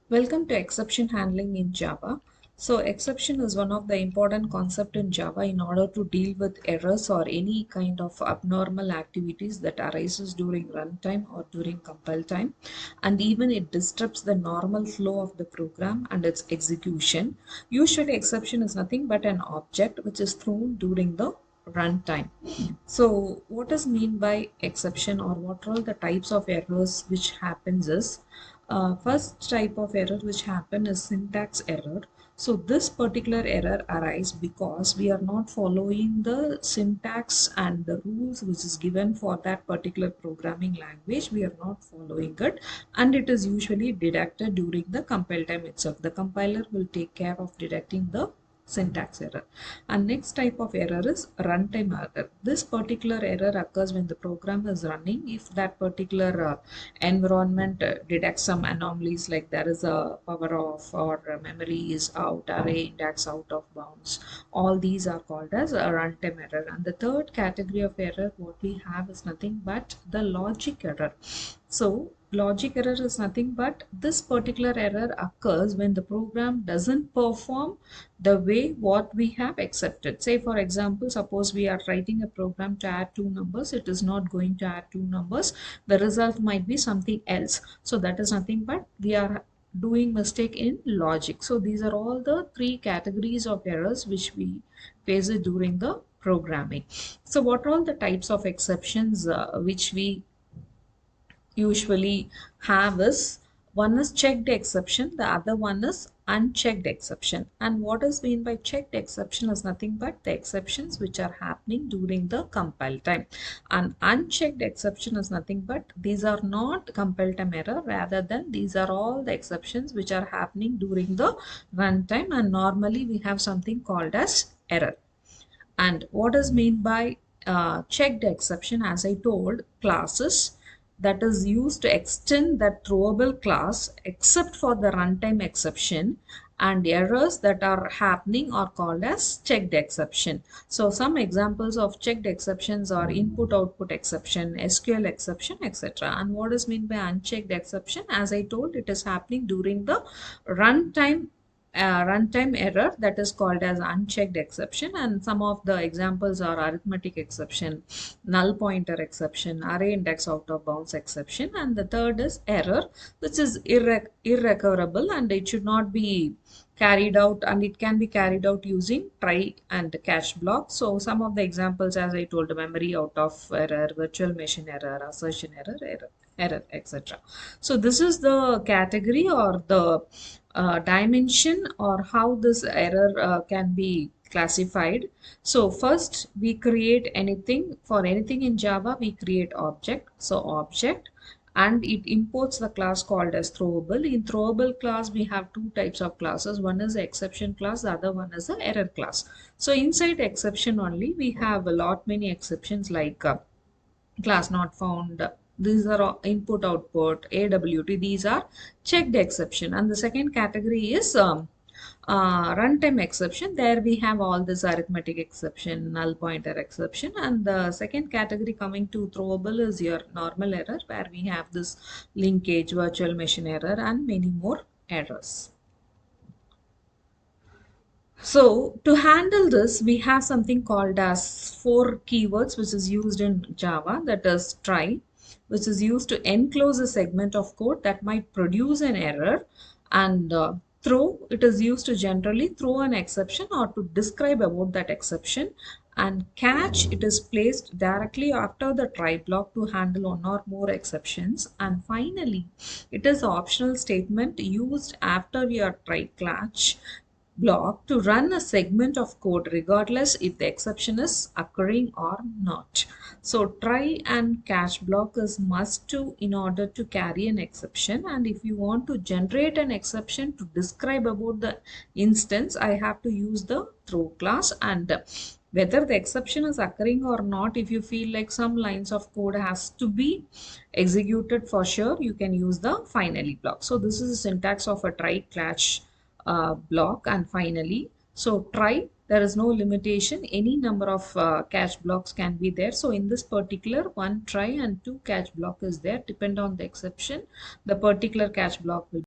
Welcome to exception handling in Java. So exception is one of the important concept in Java in order to deal with errors or any kind of abnormal activities that arises during runtime or during compile time, and even it disrupts the normal flow of the program and its execution. Usually exception is nothing but an object which is thrown during the runtime. So what is mean by exception, or what are all the types of errors which happens is, first type of error which happen is syntax error. So this particular error arises because we are not following the syntax and the rules which is given for that particular programming language. We are not following it, and it is usually detected during the compile time itself. The compiler will take care of detecting the syntax error. And next type of error is runtime error. This particular error occurs when the program is running. If that particular environment detects some anomalies, like there is a power off or memory is out, array index out of bounds, all these are called as a runtime error. And the third category of error what we have is nothing but the logic error. So logic error is nothing but this particular error occurs when the program doesn't perform the way what we have accepted. Say for example, suppose we are writing a program to add two numbers, it is not going to add two numbers, the result might be something else. So that is nothing but we are doing mistake in logic. So these are all the three categories of errors which we face it during the programming. So what are all the types of exceptions which we usually have is, one is checked exception, the other one is unchecked exception. And what is mean by checked exception is nothing but the exceptions which are happening during the compile time. And unchecked exception is nothing but these are not compile time error, rather than these are all the exceptions which are happening during the runtime, and normally we have something called as error. And what is mean by checked exception? As I told, classes that is used to extend that throwable class except for the runtime exception, and errors that are happening are called as checked exception. So some examples of checked exceptions are input output exception, SQL exception, etc. And what is meant by unchecked exception? As I told, it is happening during the runtime error, that is called as unchecked exception. And some of the examples are arithmetic exception, null pointer exception, array index out of bounds exception. And the third is error, which is irrecoverable, and it should not be carried out, and it can be carried out using try and catch block. So some of the examples, as I told, memory out of error, virtual machine error, assertion error, etc. So this is the category or the dimension, or how this error can be classified. So first we create anything, for anything in Java we create object. So object, and it imports the class called as throwable. In throwable class we have two types of classes, one is the exception class, the other one is the error class. So inside exception only we have a lot many exceptions, like class not found, these are all input output, AWT, these are checked exception. And the second category is runtime exception. There we have all this arithmetic exception, null pointer exception. And the second category coming to throwable is your normal error, where we have this linkage, virtual machine error, and many more errors. So to handle this, we have something called as four keywords, which is used in Java, that is try, which is used to enclose a segment of code that might produce an error, and throw, it is used to generally throw an exception or to describe about that exception, and catch, it is placed directly after the try block to handle one or more exceptions. And finally, it is optional statement used after your try catch block to run a segment of code regardless if the exception is occurring or not. So try and catch block is must to in order to carry an exception. And if you want to generate an exception to describe about the instance, I have to use the throw class. And whether the exception is occurring or not, if you feel like some lines of code has to be executed for sure, you can use the finally block. So this is the syntax of a try catch block. And finally, so try, there is no limitation, any number of catch blocks can be there. So in this particular, one try and two catch block is there, depend on the exception, the particular catch block will